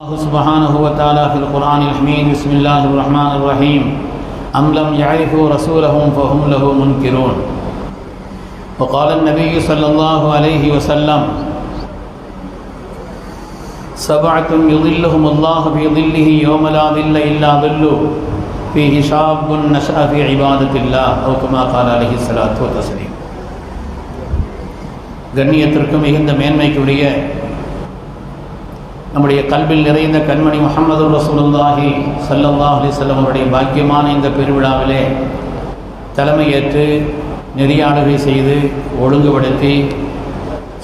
الله سبحانه وتعالى في القرآن الحميد بسم الله الرحمن الرحيم أم لم يعرفوا رسولهم فهم له منكرون وقال النبي صلى الله عليه وسلم سبعة يظلهم الله في ظله يوم لا ظل إلا ظله فيه شاب نشأ في عبادة الله أو كما قال عليه الصلاة والتسليم. கண்ணியத்திற்கும் மிகுந்த மேன்மைக்குரிய நம்முடைய கல்வில் நிறைந்த கண்மணி முஹம்மது ரசூலுல்லாஹி ஸல்லல்லாஹு அலைஹி வஸல்லம் அவருடைய பாக்கியமான இந்த பெருவிழாவிலே தலைமையேற்று நெறியாளுகை செய்து ஒழுங்குபடுத்தி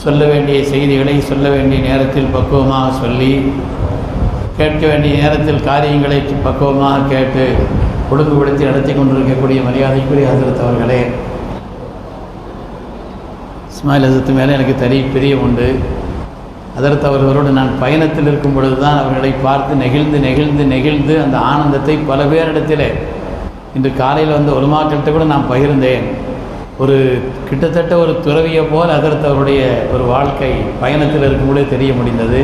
சொல்ல வேண்டிய செய்திகளை சொல்ல வேண்டிய நேரத்தில் பக்குவமாக சொல்லி கேட்க வேண்டிய நேரத்தில் காரியங்களை பக்குவமாக கேட்டு ஒழுங்குபடுத்தி நடத்தி கொண்டிருக்கக்கூடிய மரியாதைக்குரிய ஹஜ்ரத் அவர்களே, இஸ்மாயில் ஹஜ்ரத் மேலே எனக்கு பிரியம் உண்டு. அதற்கு அவர்களோடு நான் பயணத்தில் இருக்கும் பொழுது தான் அவர்களை பார்த்து நெகிழ்ந்து அந்த ஆனந்தத்தை பல பேரிடத்தில் இன்று காலையில் வந்து உலமாக்கள்கிட்ட கூட நான் பகிர்ந்தேன். ஒரு கிட்டத்தட்ட ஒரு துறவியை போல் அதற்கு அவருடைய ஒரு வாழ்க்கை பயணத்தில் இருக்கும்போதே தெரிய முடிந்தது.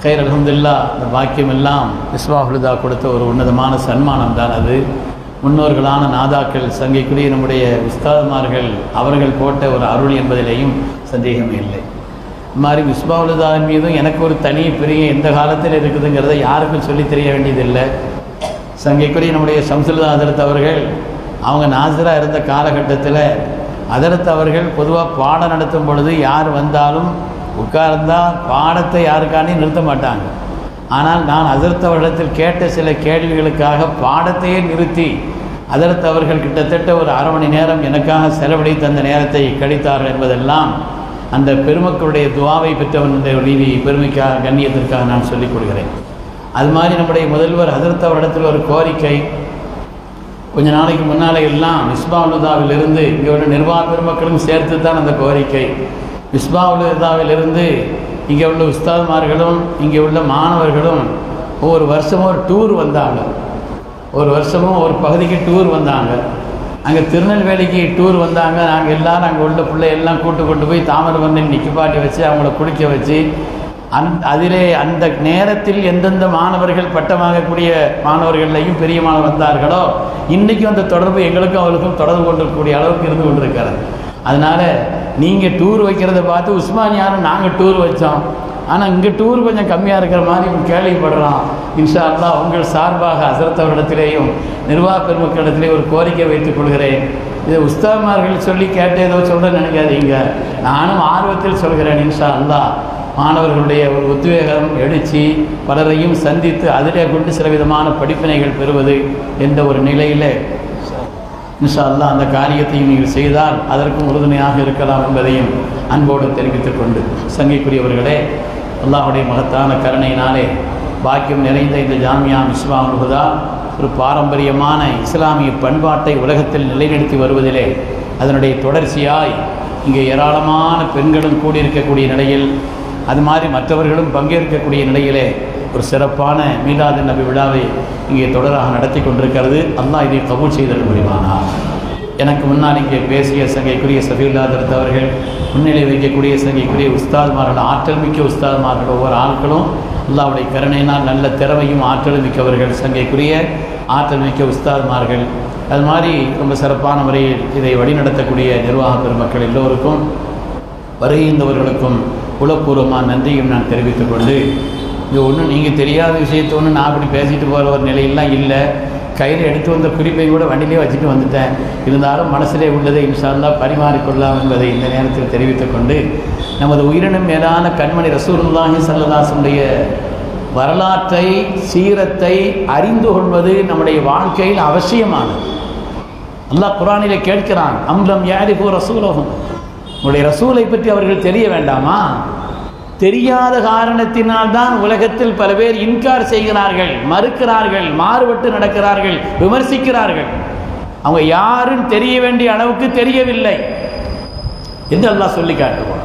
கைர் அல்ஹம்துலில்லாஹ், அந்த பாக்கியம் எல்லாம் மிஸ்பாஹுலுதா கொடுத்த ஒரு உன்னதமான சன்மானம் தான் அது. முன்னோர்களான நாதாக்கள் சங்கைக்குரிய நம்முடைய உஸ்தாதுமார்கள் அவர்கள் போட்ட ஒரு அருள் என்பதிலேயும் சந்தேகமே இல்லை. இது மாதிரி மிஸ்பாஹுலுதாவின் மீதும் எனக்கு ஒரு தனி பெரிய எந்த காலத்தில் இருக்குதுங்கிறத யாருக்கும் சொல்லி தெரிய வேண்டியதில்லை. சங்கைக்குரிய நம்முடைய ஷம்சுலுதா ஹதரத் அவர்கள் அவங்க நாசிராக இருந்த காலகட்டத்தில் ஹதரத் அவர்கள் பொதுவாக பாடம் நடத்தும் பொழுது யார் வந்தாலும் உட்கார்ந்தால் பாடத்தை யாருக்கானே நிறுத்த மாட்டாங்க. ஆனால் நான் ஹதரத் அவர்களிடத்தில் கேட்ட சில கேள்விகளுக்காக பாடத்தையே நிறுத்தி ஹதரத் அவர்கள் கிட்டத்தட்ட ஒரு அரை மணி நேரம் எனக்காக செலவழித்து அந்த நேரத்தை கழித்தார்கள் என்பதெல்லாம் அந்த பெருமக்களுடைய துவாவை பெற்றவன் என்ற ரீதி பெருமைக்காக கண்ணியத்திற்காக நான் சொல்லிக் கொள்கிறேன். அது மாதிரி நம்முடைய முதல்வர் ஹதரத் அவரிடத்தில் ஒரு கோரிக்கை, கொஞ்ச நாளைக்கு முன்னாலே எல்லாம் மிஸ்பாஹுலுதாவிலிருந்து இங்கே உள்ள நிர்வாக பெருமக்களும் சேர்த்து தான் அந்த கோரிக்கை. மிஸ்பாஹுலுதாவிலிருந்து இங்கே உள்ள உஸ்தாதுமார்களும் இங்கே உள்ள மாணவர்களும் ஒவ்வொரு வருஷமும் ஒரு டூர் வந்தாங்க. ஒரு வருஷமும் ஒரு பகுதிக்கு டூர் வந்தாங்க. அங்கே திருநெல்வேலிக்கு டூர் வந்தாங்க. நாங்கள் எல்லோரும் அங்கே உள்ள பிள்ளையெல்லாம் கொண்டு போய் தாமிரபரணியில் நிற்கப்பாட்டி வச்சு அவங்கள குளிக்க வச்சு அதிலே அந்த நேரத்தில் எந்தெந்த மாணவர்கள் பட்டமாகக்கூடிய மாணவர்களையும் பெரிய மாணவர் வந்தார்களோ இன்றைக்கும் அந்த தொடர்பு எங்களுக்கும் அவர்களுக்கும் தொடர்பு கொண்டிருக்கக்கூடிய அளவுக்கு இருந்து கொண்டிருக்கிறது. அதனால் நீங்கள் டூர் வைக்கிறத பார்த்து உஸ்மானியாரும் நாங்கள் டூர் வச்சோம், ஆனால் இங்கே டூர் கொஞ்சம் கம்மியாக இருக்கிற மாதிரி கேள்விப்படுறோம். இன்ஷா அல்லாஹ் உங்கள் சார்பாக ஹஸரத் அவரிடத்திலேயும் நிர்வாக பெருமக்களிடத்திலே ஒரு கோரிக்கை வைத்துக் கொள்கிறேன். இதை உஸ்தாதுமார்கள் சொல்லி கேட்டு ஏதோ சொல்ல நினைக்காதீங்க, நானும் ஆர்வத்தில் சொல்கிறேன். இன்ஷா அல்லாஹ் மாணவர்களுடைய ஒரு உத்வேகம் எழுச்சி பலரையும் சந்தித்து அதிலே கொண்டு சில விதமான படிப்பினைகள் பெறுவது என்ற ஒரு நிலையில் இன்ஷா அல்லாஹ் அந்த காரியத்தையும் நீங்கள் செய்தால் அதற்கும் உறுதுணையாக இருக்கலாம் என்பதையும் அன்போடு தெரிவித்துக் கொண்டு, சங்கைக்குரியவர்களே, அல்லாஹுடைய மகத்தான கருணையினாலே பாக்கியம் நிறைந்த இந்த ஜாமியா மிஸ்பாஹுலுதா ஒரு பாரம்பரியமான இஸ்லாமிய பண்பாட்டை உலகத்தில் நிலைநிறுத்தி வருவதிலே அதனுடைய தொடர்ச்சியாய் இங்கே ஏராளமான பெண்களும் கூடியிருக்கக்கூடிய நிலையில் அது மாதிரி மற்றவர்களும் பங்கேற்கக்கூடிய நிலையிலே ஒரு சிறப்பான மீலாது நபி விழாவை இங்கே தொடராக நடத்தி கொண்டிருக்கிறது. அல்லாஹ் இதை கபூல் செய்தல் முடியுமானார். எனக்கு முன்னால் இங்கே பேசிய சங்கைக்குரிய சஃபியுல்லா ஹதரத் அவர்கள், முன்னிலை வைக்கக்கூடிய சங்கைக்குரிய உஸ்தாதுமார்கள், ஆற்றல் மிக்க உஸ்தாதுமார்கள், ஒவ்வொரு ஆட்களும் அல்லாஹ்வுடைய கருணையினால் நல்ல திறமையும் ஆற்றலும் மிக்கவர்கள், சங்கைக்குரிய ஆற்றல் மிக்க உஸ்தாதுமார்கள். அது மாதிரி ரொம்ப சிறப்பான முறையில் இதை வழிநடத்தக்கூடிய நிர்வாக பெருமக்கள் எல்லோருக்கும் வருகின்றவர்களுக்கும் உளப்பூர்வமான நன்றியும் நான் தெரிவித்துக் கொண்டு, இது ஒன்றும் நீங்கள் தெரியாத விஷயத்தை ஒன்று நான் அப்படி பேசிட்டு போகிற ஒரு நிலையெல்லாம் இல்லை. கையில் எடுத்து வந்த குறிப்பை கூட வண்டியிலே வச்சுட்டு வந்துட்டேன். இருந்தாலும் மனசிலே உள்ளதை இன்ஷா அல்லாஹ் பரிமாறிக்கொள்ளலாம் என்பதை இந்த நேரத்தில் தெரிவித்துக் கொண்டு, நமது உயிரினும் மேலான கண்மணி ரசூலுல்லாஹி ஸல்லல்லாஹு அலைஹி வஸல்லம் வரலாற்றை சீரத்தை அறிந்து கொள்வது நம்முடைய வாழ்க்கையில் அவசியமானது. அல்லாஹ் குர்ஆனிலே கேட்கிறான், அம்லம் யாரிஃபு ரசூலஹும், உங்களுடைய ரசூலை பற்றி அவர்கள் தெரிய வேண்டாமா? தெரியாத காரணத்தினால்தான் உலகத்தில் பல பேர் இன்கார் செய்கிறார்கள், மறுக்கிறார்கள், மாறுபட்டு நடக்கிறார்கள், விமர்சிக்கிறார்கள். அவங்க யாரும் தெரிய வேண்டிய அளவுக்கு தெரியவில்லை என்று அல்லாஹ் சொல்லி காட்டுவான்.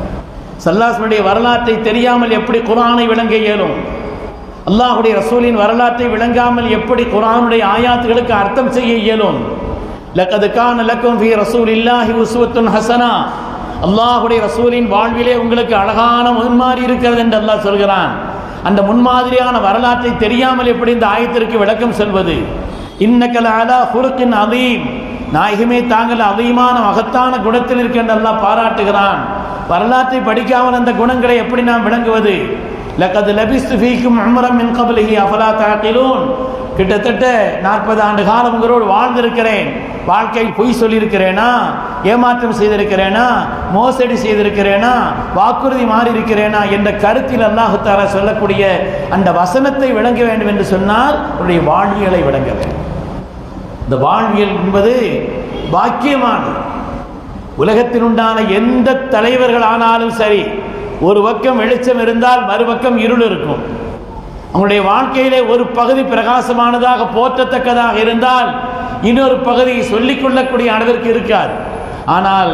ஸல்லல்லாஹு வரலாற்றை தெரியாமல் எப்படி குர்ஆனை விளங்க இயலும்? அல்லாஹுடைய ரசூலின் வரலாற்றை விளங்காமல் எப்படி குர்ஆனுடைய ஆயாத்துகளுக்கு அர்த்தம் செய்ய இயலும்? லகத் கான லக்கும் ஃபீ ரசூலில்லாஹி உஸ்வத்துன் ஹஸனா, அல்லாஹுடைய ரசூலின் வாழ்விலே உங்களுக்கு அழகான முன்மாறி இருக்கிறது என்று அல்லாஹ் சொல்கிறான். அந்த முன்மாதிரியான வரலாற்றை தெரியாமல் எப்படி இந்த ஆயத்திற்கு விளக்கம் சொல்வது? இன்னக லஅலா ஹுலுகின் அதீம், நாயகமே தாங்கள் அதிகமான மகத்தான குணத்தில் இருக்கின்ற அல்லாஹ் பாராட்டுகிறான். வரலாற்றை படிக்காமல் அந்த குணங்களை எப்படி நாம் விளங்குவது? லகத் லபிஸ்து ஃபீக்கும் உம்ரம் மின் கப்லிஹி அஃபலா தஅகிலூன், கிட்டத்தட்ட 40 ஆண்டு காலம் உங்களோடு வாழ்ந்திருக்கிறேன். வாழ்க்கையில் பொய் சொல்லியிருக்கிறேனா, ஏமாற்றம் செய்திருக்கிறேனா, மோசடி செய்திருக்கிறேனா, வாக்குறுதி மாறி இருக்கிறேனா என்ற கருத்தில் அல்லாஹ் தஆலா சொல்லக்கூடிய அந்த வசனத்தை விளங்க வேண்டும் என்று சொன்னால் அவருடைய வாழ்வியலை விளங்க வேண்டும். இந்த வாழ்வியல் என்பது பாக்கியமானது. உலகத்தில் உண்டான எந்த தலைவர்கள் ஆனாலும் சரி, ஒரு பக்கம் வெளிச்சம் இருந்தால் மறுபக்கம் இருள் இருக்கும். அவங்களுடைய வாழ்க்கையிலே ஒரு பகுதி பிரகாசமானதாக போற்றத்தக்கதாக இருந்தால் இன்னொரு பகுதியை சொல்லிக் கொள்ளக்கூடிய அளவிற்கு இருக்காது. ஆனால்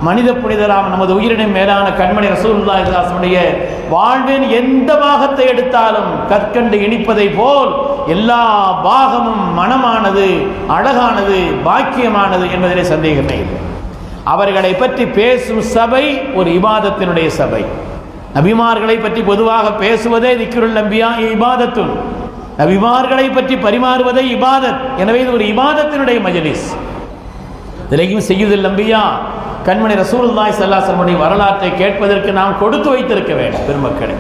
மனித புனிதராம் நமது உயிரினும் மேலான கண்மணி ரசூலுல்லாஹி ஸல்லல்லாஹு அலைஹி வஸல்லம் வாழ்வின் எந்த பாகத்தை எடுத்தாலும் கற்கண்டு இனிப்பதை போல் எல்லா பாகமும் மனமானது, அழகானது, பாக்கியமானது என்பதிலே சந்தேகமே இல்லை. அவர்களை பற்றி பேசும் சபை ஒரு இபாதத்தினுடைய சபை. நபிமார்களை பற்றி பொதுவாக பேசுவதே திக்ருல் அன்பியா இபாதத்துன், நபிமார்களை பற்றி பரிமாறுவதே இபாதத். எனவே இது ஒரு இபாதத்தினுடைய மஜ்லிஸ். இதிலேயும் சய்யிதுல் அன்பியா கண்மணி ரசூலுல்லாஹி ஸல்லல்லாஹு அலைஹி வஸல்லம் வரலாற்றை கேட்பதற்கு நாம் கொடுத்து வைத்திருக்க வேண்டும் பெருமக்களே.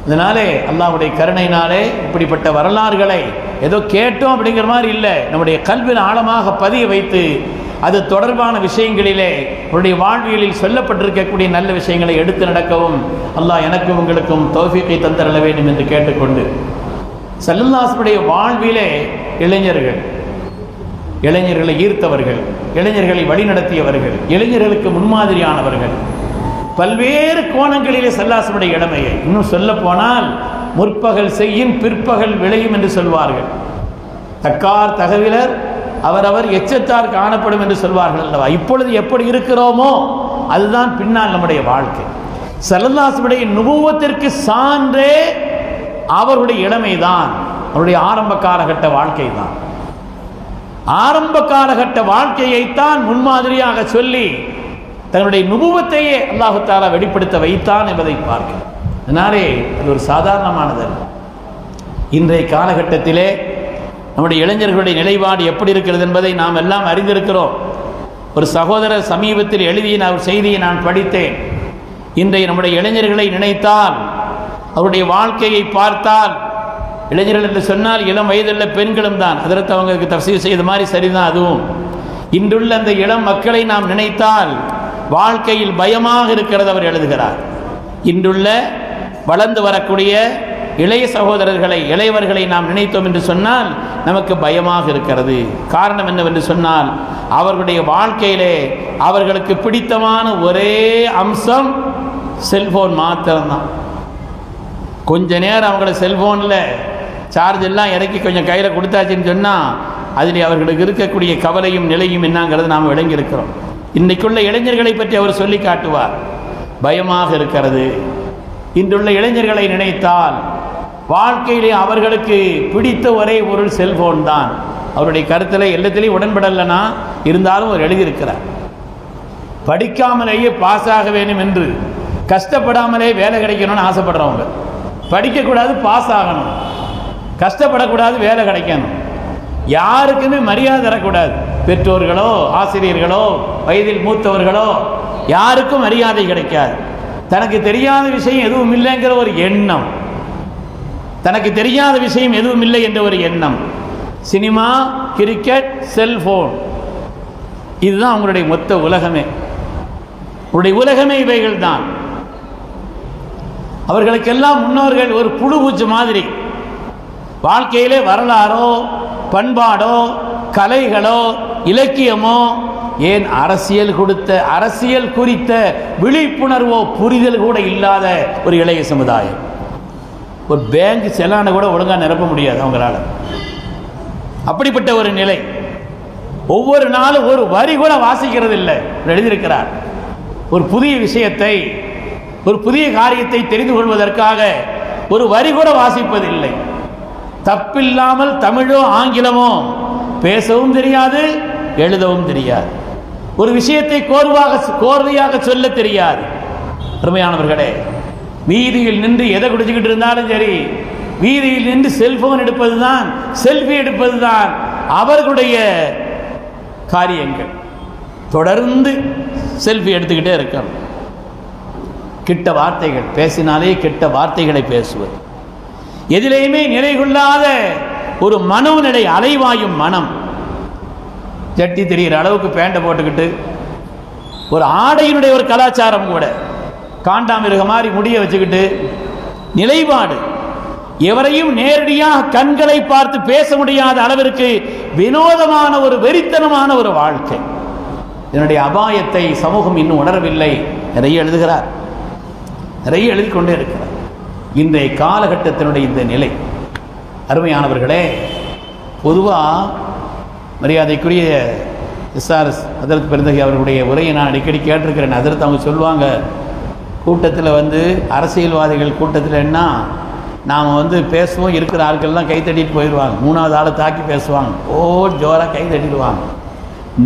இதனாலே அல்லாஹ்வுடைய கருணையினாலே இப்படிப்பட்ட வரலாறுகளை ஏதோ கேட்டோம் அப்படிங்கிற மாதிரி இல்லை, நம்முடைய கல்வியில் ஆழமாக பதிய வைத்து அது தொடர்பான விஷயங்களிலே உங்களுடைய வாழ்வியலில் சொல்லப்பட்டிருக்கக்கூடிய நல்ல விஷயங்களை எடுத்து நடக்கவும் அல்லாஹ் எனக்கும் உங்களுக்கும் தௌஃபீகை தந்தரல வேண்டும் என்று கேட்டுக்கொண்டு, ஸல்லல்லாஹு அலைஹி வஸல்லம் வாழ்விலே இளைஞர்களை ஈர்த்தவர்கள், இளைஞர்களை வழிநடத்தியவர்கள், இளைஞர்களுக்கு முன்மாதிரியானவர்கள், பல்வேறு கோணங்களிலே ஸல்லல்லாஹு அலைஹி வஸல்லம் இளமையை இன்னும் சொல்ல போனால் முற்பகல் செய்யின் பிற்பகல் விளையும் என்று சொல்வார்கள். தக்கார் தகவிலர் அவரவர் எச்சத்தார் காணப்படும் என்று சொல்வார்கள் அல்லவா? இப்பொழுது எப்படி இருக்கிறோமோ அதுதான் பின்னால் நம்முடைய வாழ்க்கை. ஸல்லல்லாஹு அலைஹி வஸல்லம் நுபுவத்திற்கு சான்றே அவருடைய இளமைதான், அவருடைய ஆரம்ப காலகட்ட வாழ்க்கை தான். ஆரம்ப காலகட்ட வாழ்க்கையைத்தான் முன்மாதிரியாக சொல்லி தன்னுடைய நுபுவத்தையே அல்லாஹ் தஆலா வெளிப்படுத்த வைத்தான் என்பதை பார்க்கிறோம். அதனாலே அது ஒரு சாதாரணமானதல்ல. இன்றைய காலகட்டத்திலே நம்முடைய இளைஞர்களுடைய நிலைப்பாடு எப்படி இருக்கிறது என்பதை நாம் எல்லாம் அறிந்திருக்கிறோம். ஒரு சகோதரர் சமீபத்தில் எழுதிய ஒரு செய்தியை நான் படித்தேன். இன்றைய நம்முடைய இளைஞர்களை நினைத்தால், அவருடைய வாழ்க்கையை பார்த்தால், இளைஞர்கள் என்று சொன்னால் இளம் வயதுள்ள பெண்களும் தான், அதற்கு அவங்களுக்கு தஃசீர் செய்த மாதிரி சரிதான். அதுவும் இன்றுள்ள அந்த இளம் மக்களை நாம் நினைத்தால் வாழ்க்கையில் பயமாக இருக்கிறது. அவர் எழுதுகிறார், இன்றுள்ள வளர்ந்து வரக்கூடிய இளைய சகோதரர்களை, இளையவர்களை நாம் நினைத்தோம் என்று சொன்னால் நமக்கு பயமாக இருக்கிறது. காரணம் என்னவென்று சொன்னால் அவர்களுடைய வாழ்க்கையிலே அவர்களுக்கு பிடித்தமான ஒரே அம்சம் செல்போன் மாத்திரம்தான். கொஞ்ச நேரம் அவங்கள செல்போனில் சார்ஜ் எல்லாம் இறக்கி கொஞ்சம் கையில் கொடுத்தாச்சுன்னு சொன்னால் அதில் அவர்களுக்கு இருக்கக்கூடிய கவலையும் நிலையும் என்னங்கிறது நாம் விளங்கி இருக்கிறோம். இன்றைக்குள்ள இளைஞர்களை பற்றி அவர் சொல்லி காட்டுவார், பயமாக இருக்கிறது. இன்றுள்ள இளைஞர்களை நினைத்தால் வாழ்க்கையிலே அவர்களுக்கு பிடித்த ஒரே பொருள் செல்போன் தான். அவருடைய கருத்தில் எல்லாத்திலையும் உடன்படலைன்னா இருந்தாலும் அவர் எழுதியிருக்கிறார், படிக்காமலேயே பாஸ் ஆக வேண்டும் என்று, கஷ்டப்படாமலே வேலை கிடைக்கணும்னு ஆசைப்படுறவங்க, படிக்கக்கூடாது பாஸ் ஆகணும், கஷ்டப்படக்கூடாது வேலை கிடைக்கணும், யாருக்குமே மரியாதை தரக்கூடாது, பெற்றோர்களோ ஆசிரியர்களோ வயதில் மூத்தவர்களோ யாருக்கும் மரியாதை கிடைக்காது. தனக்கு தெரியாத விஷயம் எதுவும் இல்லைங்கிற ஒரு எண்ணம், தனக்கு தெரியாத விஷயம் எதுவும் இல்லை என்ற ஒரு எண்ணம், சினிமா, கிரிக்கெட், செல்போன், இதுதான் அவங்களுடைய மொத்த உலகமே. அவருடைய உலகமே இவைகள் தான். அவர்களுக்கெல்லாம் முன்னோர்கள் ஒரு புழு பூச்சி மாதிரி. வாழ்க்கையிலே வரலாறோ பண்பாடோ கலைகளோ இலக்கியமோ ஏன் அரசியல் குறித்த விழிப்புணர்வோ புரிதல் கூட இல்லாத ஒரு இளைய சமுதாயம். ஒரு பேங்க் செலானை கூட ஒழுங்காக நிரப்ப முடியாது அவங்களால. அப்படிப்பட்ட ஒரு நிலை. ஒவ்வொரு நாளும் ஒரு வரி கூட வாசிக்கிறது இல்லை. எழுதியிருக்கிறார், ஒரு புதிய விஷயத்தை, ஒரு புதிய காரியத்தை தெரிந்து கொள்வதற்காக ஒரு வரி கூட வாசிப்பதில்லை. தப்பில்லாமல் தமிழோ ஆங்கிலமோ பேசவும் தெரியாது, எழுதவும் தெரியாது. ஒரு விஷயத்தை கோர்வையாக சொல்ல தெரியாது. அருமையானவர்களே, வீதியில் நின்று எதை குடிச்சுக்கிட்டு இருந்தாலும் சரி, வீதியில் நின்று செல்போன் எடுப்பது தான், செல்ஃபி எடுப்பது தான் அவர்களுடைய காரியங்கள். தொடர்ந்து செல்ஃபி எடுத்துக்கிட்டே இருக்கணும். கெட்ட வார்த்தைகள் பேசினாலே கெட்ட வார்த்தைகளை பேசுவது, எதிலேயுமே நிலை கொள்ளாத ஒரு மனோநிலை, அலைவாயும் மனம். ஜட்டி தெரிகிற அளவுக்கு பேண்டை போட்டுக்கிட்டு, ஒரு ஆடையினுடைய ஒரு கலாச்சாரம் கூட, காண்டாமிருக மாதிரி முடிய வச்சுக்கிட்டு, நிலைப்பாடு, எவரையும் நேரடியாக கண்களை பார்த்து பேச முடியாத அளவிற்கு வினோதமான ஒரு வெறித்தனமான ஒரு வாழ்க்கை. இதனுடைய அபாயத்தை சமூகம் இன்னும் உணரவில்லை. நிறைய எழுதுகிறார், நிறைய எழுதி கொண்டே இருக்கிறார். இன்றைய காலகட்டத்தினுடைய இந்த நிலை, அருமையானவர்களே, பொதுவாக மரியாதைக்குரிய எஸ்ஆர்எஸ் ஹதரத் பெருந்தகை அவர்களுடைய உரையை நான் அடிக்கடி கேட்டிருக்கிறேன். ஹதரத் அவங்க சொல்லுவாங்க, கூட்டத்தில் அரசியல்வாதிகள் கூட்டத்தில் என்ன, நாம் பேசுவோம், இருக்கிற ஆட்கள்லாம் கை தட்டிட்டு போயிடுவாங்க, மூணாவது ஆளை தாக்கி பேசுவாங்க, ஜோராக கை தட்டிடுவாங்க.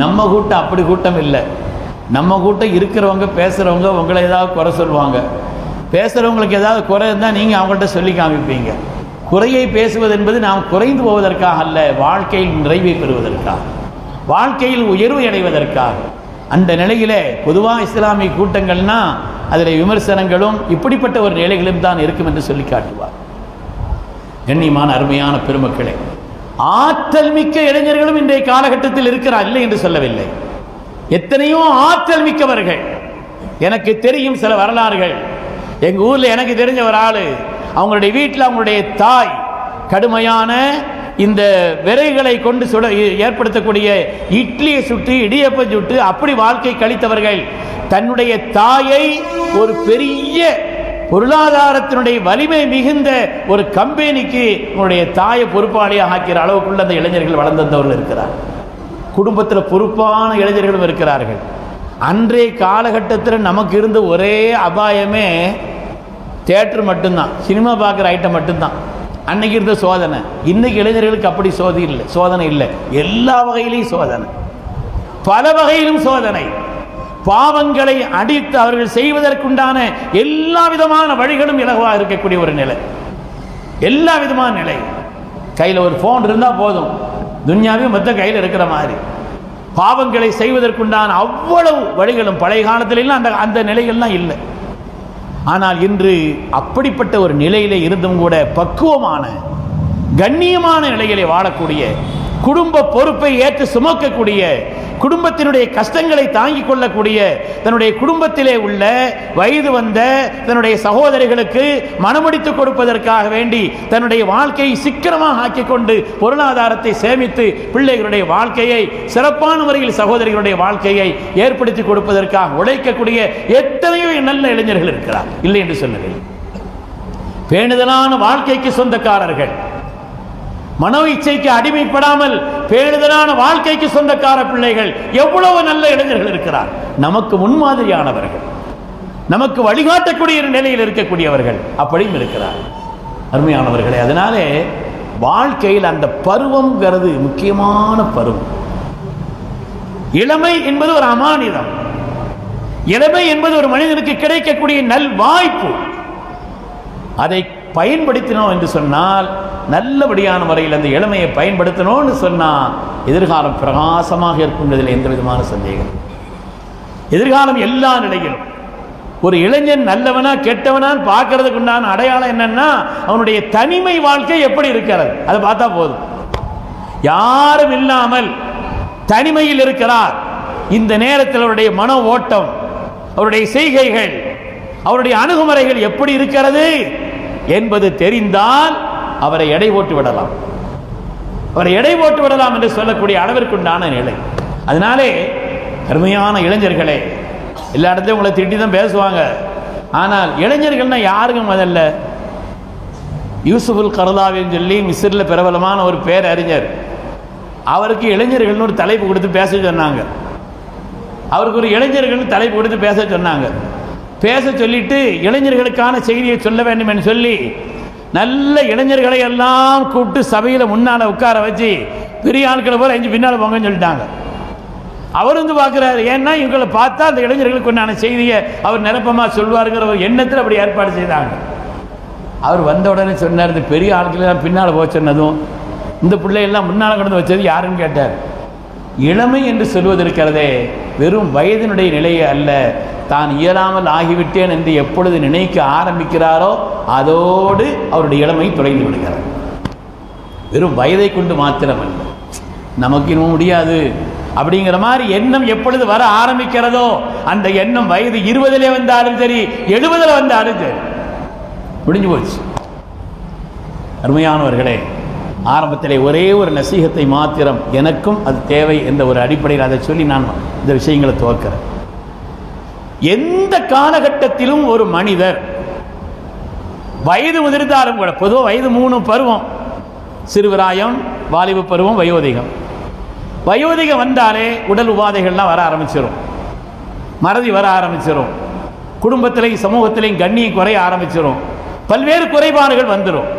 நம்ம கூட்டம் அப்படி கூட்டம் இல்லை. நம்ம கூட்டம் இருக்கிறவங்க பேசுகிறவங்க உங்களை ஏதாவது குறை சொல்லுவாங்க, பேசுகிறவங்களுக்கு ஏதாவது குறை இருந்தால் நீங்கள் அவங்கள்ட்ட சொல்லி காமிப்பீங்க. குறையை பேசுவது என்பது நாம் குறைந்து போவதற்காக அல்ல, வாழ்க்கையில் நிறைவை பெறுவதற்காக, வாழ்க்கையில் உயர்வு அடைவதற்காக. அந்த நிலையிலே பொதுவாக இஸ்லாமிய கூட்டங்கள்னா அதில் விமர்சனங்களும் இப்படிப்பட்ட ஒரு நிலைகளும் தான் இருக்கும் என்று சொல்லி காட்டுவார். கண்ணியமான அருமையான பெருமக்களே, ஆற்றல் மிக்க இளைஞர்களும் இன்றைய காலகட்டத்தில் இருக்கிறார், இல்லை என்று சொல்லவில்லை. எத்தனையோ ஆற்றல் மிக்கவர்கள் எனக்கு தெரியும். சில வரலாறுகள், எங்கள் ஊரில் எனக்கு தெரிஞ்ச ஒரு ஆள், அவங்களுடைய வீட்டில் அவங்களுடைய தாய் கடுமையான இந்த விறகுகளை கொண்டு ஏற்படுத்தக்கூடிய இட்லியை சுட்டு இடியப்பம் சுட்டு அப்படி வாழ்க்கை கழித்தவர்கள் தன்னுடைய தாயை ஒரு பெரிய பொருளாதாரத்தினுடைய வலிமை மிகுந்த ஒரு கம்பெனிக்கு உங்களுடைய தாயை பொறுப்பாளியாக ஆக்கிற அளவுக்குள்ள அந்த இளைஞர்கள் வளர்ந்தவர்கள் இருக்கிறார். குடும்பத்தில் பொறுப்பான இளைஞர்களும் இருக்கிறார்கள். அன்றைய காலகட்டத்தில் நமக்கு இருந்த ஒரே அபாயமே தியேட்டர் மட்டும்தான், சினிமா பார்க்குற ஐட்டம் மட்டும்தான். அன்னைக்கு இருந்த சோதனை. இன்னைக்கு இளைஞர்களுக்கு அப்படி சோதனை இல்லை. எல்லா வகையிலையும் சோதனை, பல வகையிலும் சோதனை. பாவங்களை அடித்து அவர்கள் செய்வதற்குண்டான எல்லா விதமான வழிகளும் இலகுவாக இருக்கக்கூடிய ஒரு நிலை, எல்லா விதமான நிலை. கையில் ஒரு ஃபோன் இருந்தால் போதும், துன்யாவையும் மொத்த கையில் இருக்கிற மாதிரி. பாவங்களை செய்வதற்குண்டான அவ்வளவு வழிகளும் பழைய காலத்திலாம் அந்த நிலைகள்லாம் இல்லை. ஆனால் இன்று அப்படிப்பட்ட ஒரு நிலையிலே இருந்தும் கூட பக்குவமான கண்ணியமான நிலையிலே வாழக்கூடிய, குடும்ப பொறுப்பை ஏற்று சுமக்கக்கூடிய, குடும்பத்தினுடைய கஷ்டங்களை தாங்கிக் கொள்ளக்கூடிய, தன்னுடைய குடும்பத்திலே உள்ள வயது வந்த தன்னுடைய சகோதரிகளுக்கு மனமுடித்துக் கொடுப்பதற்காக வேண்டி தன்னுடைய வாழ்க்கையை சிக்கனமாக ஆக்கிக் கொண்டு பொருளாதாரத்தை சேமித்து பிள்ளைகளுடைய வாழ்க்கையை சிறப்பான முறையில் சகோதரிகளுடைய வாழ்க்கையை ஏற்படுத்தி கொடுப்பதற்காக உழைக்கக்கூடிய எத்தனையோ நல்ல இளைஞர்கள் இருக்கிறார், இல்லை என்று சொல்லவில்லை. பேணுதலான வாழ்க்கைக்கு சொந்தக்காரர்கள், மனோ இச்சைக்கு அடிமைப்படாமல் பேணுதலான வாழ்க்கைக்கு சொந்தக்கார பிள்ளைகள் எவ்வளவு நல்ல இளைஞர்கள் இருக்கிறார். நமக்கு முன்மாதிரியானவர்கள், நமக்கு வழிகாட்டக்கூடிய நிலையில் இருக்கக்கூடியவர்கள் அப்படியும் இருக்கிறார். அருமையானவர்களே, அதனாலே வாழ்க்கையில் அந்த பருவம்ங்கிறது முக்கியமான பருவம். இளமை என்பது ஒரு அமானிதம். இளமை என்பது ஒரு மனிதனுக்கு கிடைக்கக்கூடிய நல் வாய்ப்பு. அதை பயன்படுத்தினோம் என்று சொன்னால், நல்லபடியான முறையில் அந்த இளமையை பயன்படுத்தணும்னு சொன்னால் எதிர்காலம் பிரகாசமாக இருக்கின்றதில் எந்த விதமான சந்தேகம். எதிர்காலம் எல்லா நிலையிலும் ஒரு இளைஞன் நல்லவனா கெட்டவனான்னு பார்க்கறதுக்கு உண்டான அடையாளம் என்னன்னா, அவனுடைய தனிமை வாழ்க்கை எப்படி இருக்கிறது அதை பார்த்தா போதும். யாரும் இல்லாமல் தனிமையில் இருக்கிறார். இந்த நேரத்தில் அவருடைய மன ஓட்டம், அவருடைய செய்கைகள், அவருடைய அணுகுமுறைகள் எப்படி இருக்கிறது என்பது தெரிந்தால் அவரை எடை போட்டு விடலாம், அவரை எடை போட்டு விடலாம் என்று சொல்லக்கூடிய அளவிற்குண்டான நிலை. அதனாலே அருமையான இளைஞர்களே, எல்லா இடத்தையும் உங்களை திட்டி தான் பேசுவாங்க. ஆனால் இளைஞர்கள்னா யாருங்க? முதல்ல யூசுஃபுல் கர்தாவின்னு சொல்லி மிஸ்ரில் பிரபலமான ஒரு பேரறிஞர், அவருக்கு இளைஞர்கள்னு ஒரு தலைப்பு கொடுத்து பேச சொன்னாங்க. அவருக்கு ஒரு இளைஞர்கள்னு தலைப்பு கொடுத்து பேச சொன்னாங்க. பேச சொல்லிட்டு இளைஞர்களுக்கான செய்தியை சொல்ல வேண்டும் என்று சொல்லி நல்ல இளைஞர்களை எல்லாம் கூப்பிட்டு சபையில் முன்னால் உட்கார வச்சு பெரிய ஆட்களை போல 5 பின்னால் போங்கன்னு சொல்லிட்டாங்க. அவர் வந்து பார்க்குறாரு. ஏன்னா இவங்களை பார்த்தா அந்த இளைஞர்களுக்கு உண்டான செய்தியை அவர் நிரப்பமாக சொல்வாருங்கிற ஒரு எண்ணத்தில் அப்படி ஏற்பாடு செய்தாங்க. அவர் வந்த உடனே சொன்னார், இந்த பெரிய ஆட்களெல்லாம் பின்னால் போக சொன்னதும் இந்த பிள்ளையெல்லாம் முன்னால் கொண்டு வச்சது யாருன்னு கேட்டார். இளமை என்று சொல்வது இருக்கிறதே வெறும் வயதினுடைய நிலையே அல்ல, தான் இயலாமல் ஆகிவிட்டேன் என்று எப்பொழுது நினைக்க ஆரம்பிக்கிறாரோ அதோடு அவருடைய இளமை தொலைந்து விடுகிறார். வெறும் வயதை கொண்டு மாத்திரமல்ல, நமக்கு இன்னும் முடியாது அப்படிங்கிற மாதிரி எண்ணம் எப்பொழுது வர ஆரம்பிக்கிறதோ அந்த எண்ணம் வயது 20 வந்தாலும் சரி 70 வந்தாலும் சரி முடிஞ்சு போச்சு. அருமையானவர்களே, ஆரம்பத்திலே ஒரே ஒரு நசீகத்தை மாத்திரம், எனக்கும் அது தேவை என்ற ஒரு அடிப்படையில் அதை சொல்லி நான் இந்த விஷயங்களை துவக்கிறேன். எந்த காலகட்டத்திலும் ஒரு மனிதர் வயது முதிர்ந்தாலும் கூட, பொதுவாக வயது 3 பருவம், சிறுவிராயம், வாலிப பருவம், வயோதிகம். வயோதிகம் வந்தாலே உடல் உபாதைகள்லாம் வர ஆரம்பிச்சிடும், மறதி வர ஆரம்பிச்சிடும், குடும்பத்திலையும் சமூகத்திலையும் கண்ணியம் குறைய ஆரம்பிச்சிடும், பல்வேறு குறைபாடுகள் வந்துடும்.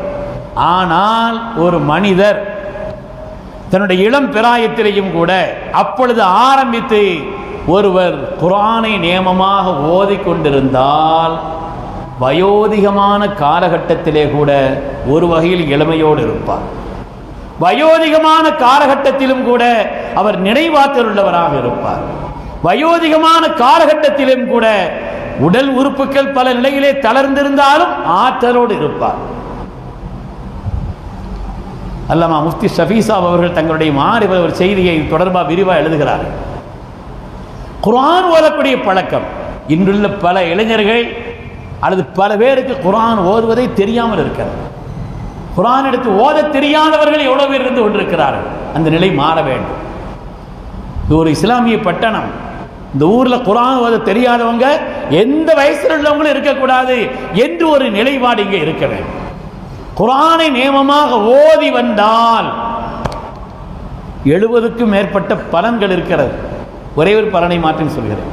ஆனால் ஒரு மனிதர் தன்னுடைய இளம் பிராயத்திலேயும் கூட அப்பொழுது ஆரம்பித்து ஒருவர் குர்ஆனை நியமமாக ஓதிக்கொண்டிருந்தால் வயோதிகமான காலகட்டத்திலே கூட ஒரு வகையில் இளமையோடு இருப்பார். வயோதிகமான காலகட்டத்திலும் கூட அவர் நினைவாற்றல் உள்ளவராக இருப்பார். வயோதிகமான காலகட்டத்திலும் கூட உடல் உறுப்புகள் பல நிலையிலே தளர்ந்திருந்தாலும் ஆற்றலோடு இருப்பார். அல்லாமா முஃப்தி ஷஃபீ சாப் அவர்கள் தங்களுடைய மாறிவ ஒரு செய்தியை தொடர்பாக விரிவாக எழுதுகிறார்கள். குர்ஆன் ஓதக்கூடிய பழக்கம் இன்றுள்ள பல இளைஞர்கள் அல்லது பல பேருக்கு குர்ஆன் ஓதுவதை தெரியாமல் இருக்கிறது. குர்ஆன் எடுத்து ஓத தெரியாதவர்கள் எவ்வளவு பேர் இருந்து கொண்டிருக்கிறார்கள். அந்த நிலை மாற வேண்டும். இது ஒரு இஸ்லாமிய பட்டணம். இந்த ஊரில் குர்ஆன் ஓத தெரியாதவங்க எந்த வயசில் உள்ளவங்களும் இருக்கக்கூடாது என்று ஒரு நிலைப்பாடு இங்கே இருக்க வேண்டும். குர்ஆனை நியமமாக ஓதி வந்தால் 70க்கும் மேற்பட்ட பலன்கள் இருக்கிறது. ஒரே ஒரு பலனை மாற்றி சொல்கிறேன்.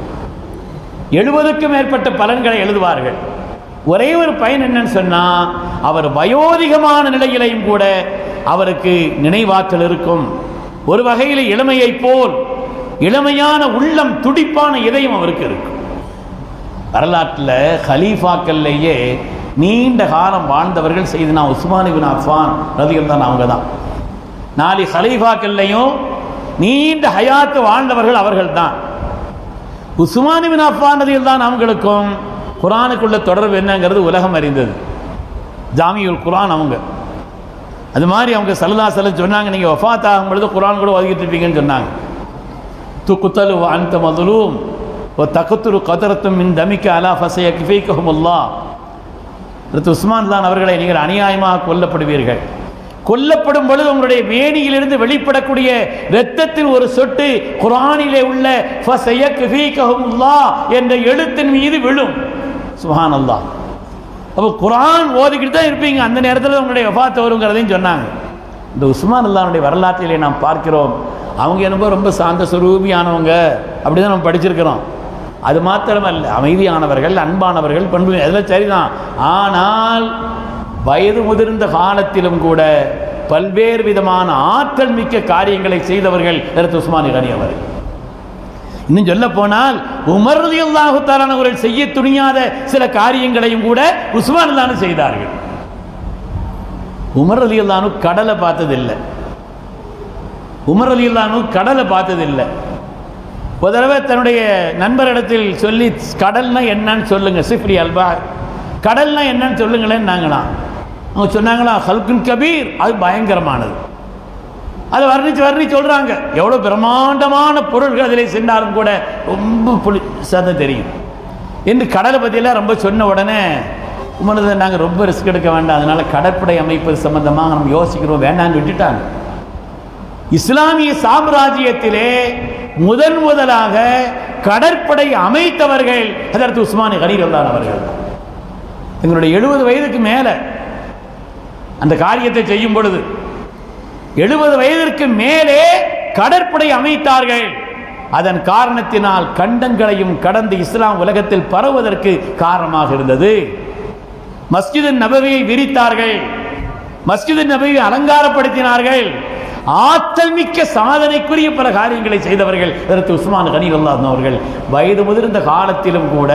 70க்கும் மேற்பட்ட பலன்களை எழுதுவார்கள். ஒரே ஒரு பயன் என்னன்னு சொன்னால், அவர் வயோதிகமான நிலையிலையும் கூட அவருக்கு நினைவாற்றல் இருக்கும். ஒரு வகையில் இளமையை போல் இளமையான உள்ளம், துடிப்பான இதயம் அவருக்கு இருக்கும். வரலாற்றில் ஹலீஃபாக்கள்லேயே நீண்ட காலம் வாழ்ந்தவர்கள் செய்தனா உஸ்மான் இப்னு அஃபான் ரலியல்லாஹு அன்ஹு அவங்க தான். 4 ஹலீஃபாக்கள்லையும் நீண்ட ஹயாத்து வாழ்ந்தவர்கள் அவர்கள் தான். உஸ்மான் இப்னு அஃபான் ரலியல்லாஹு அன்ஹு அவங்களுக்கும் குர்ஆனுக்குள்ள தொடர்பு என்னங்கிறது உலகம் அறிந்தது. ஜாமியுல் குர்ஆன் அவங்க. அது மாதிரி அவங்க ஸல்லல்லாஹு அலைஹி வஸல்லம் சொன்னாங்க, நீங்கள் வஃபாத் ஆகும் பொழுது குர்ஆன் கூட ஓதிக்கிட்டு இருப்பீங்கன்னு சொன்னாங்க. துக்தலு வ அன்த மظلوم வ தக்துரு கத்ரத்தும் மின் தமிக அலா ஃபஸயக்ஃபீகஹுமுல்லாஹ். உஸ்மான் தான் அவர்களை நீங்கள் அநியாயமாக கொல்லப்படுவீர்கள். கொல்லப்படும் பொழுது உங்களுடைய வேணியிலிருந்து வெளிப்படக்கூடிய இரத்தத்தில் ஒரு சொட்டு குர்ஆனிலே உள்ள ஃபஸயக்ஃபீகஹுமுல்லாஹ் என்ற எழுத்தின் மீது விழும். சுப்ஹானல்லாஹ். அப்போ குர்ஆன் ஓதிக்கிட்டு தான் இருப்பீங்க, அந்த நேரத்தில் உங்களுடைய வஃபாத் வருங்கிறதையும் சொன்னாங்க. இந்த உஸ்மான் அல்லாஹ்வுடைய வரலாற்றிலே நாம் பார்க்கிறோம், அவங்க என்னப்போ ரொம்ப சாந்த சுரூபியானவங்க அப்படி தான் நம்ம படிச்சிருக்கிறோம். அது மாத்திரமல்ல, அமைதியானவர்கள், அன்பானவர்கள், பண்பு, அதெல்லாம் சரிதான். ஆனால் வயது முதிர்ந்த காலத்திலும் கூட பல்வேறு விதமான ஆற்றல் மிக்க காரியங்களை செய்தவர்கள் உஸ்மான் கனி அவர்கள். இன்னும் சொல்ல போனால் உமர் ரலியல்லாஹு தஆலா அவர்கள் செய்ய துணியாத சில காரியங்களையும் கூட உஸ்மான் தான் செய்தார்கள். உமர் ரலியல்லாஹு அன்ஹு கடலை பார்த்ததில்லை. உமர் ரலியல்லாஹு அன்ஹு கடலை பார்த்ததில்லை. ஒரு தடவை தன்னுடைய நண்பரிடத்தில் சொல்லி, கடல்னா என்னன்னு சொல்லுங்க, சிஃப்ரி அல்பா, கடல்னா என்னன்னு சொல்லுங்களேன்னு நாங்களாம். அவங்க சொன்னாங்களா, ஹல்குன் கபீர், அது பயங்கரமானது. அதை வர்ணிச்சு சொல்கிறாங்க. எவ்வளோ பிரம்மாண்டமான பொருள்கள் அதில் சென்றாலும் கூட ரொம்ப புளிசாக தெரியும் என்று கடலை பற்றியெல்லாம் ரொம்ப சொன்ன உடனே உமரது நாங்கள் ரொம்ப ரிஸ்க் எடுக்க வேண்டாம், அதனால் கடற்படை அமைப்பது சம்பந்தமாக நம்ம யோசிக்கிறோம் வேண்டான்னு விட்டுட்டாங்க. இஸ்லாமிய சாம்ராஜ்யத்திலே முதலாக கடற்படை அமைத்தவர்கள் ஹஜ்ரத் உஸ்மான் கனி ரலியல்லாஹு அவர்கள். எங்களுடைய 70 வயதுக்கு மேலே அந்த காரியத்தை செய்யும் பொழுது 70 வயதிற்கு மேலே கடற்படை அமைத்தார்கள். அதன் காரணத்தினால் கண்டங்களையும் கடந்து இஸ்லாம் உலகத்தில் பரவுவதற்கு காரணமாக இருந்தது. மஸ்ஜித் நபவியை விரித்தார்கள், மஸ்ஜித் நபவியை அலங்காரப்படுத்தினார்கள். ஆற்றல் மிக்க சாதனைக்குரிய பல காரியங்களை செய்தவர்கள். அதற்கு உஸ்மான் கனி ரலியல்லாஹு அவர்கள் வயது முதிர்ந்த காலத்திலும் கூட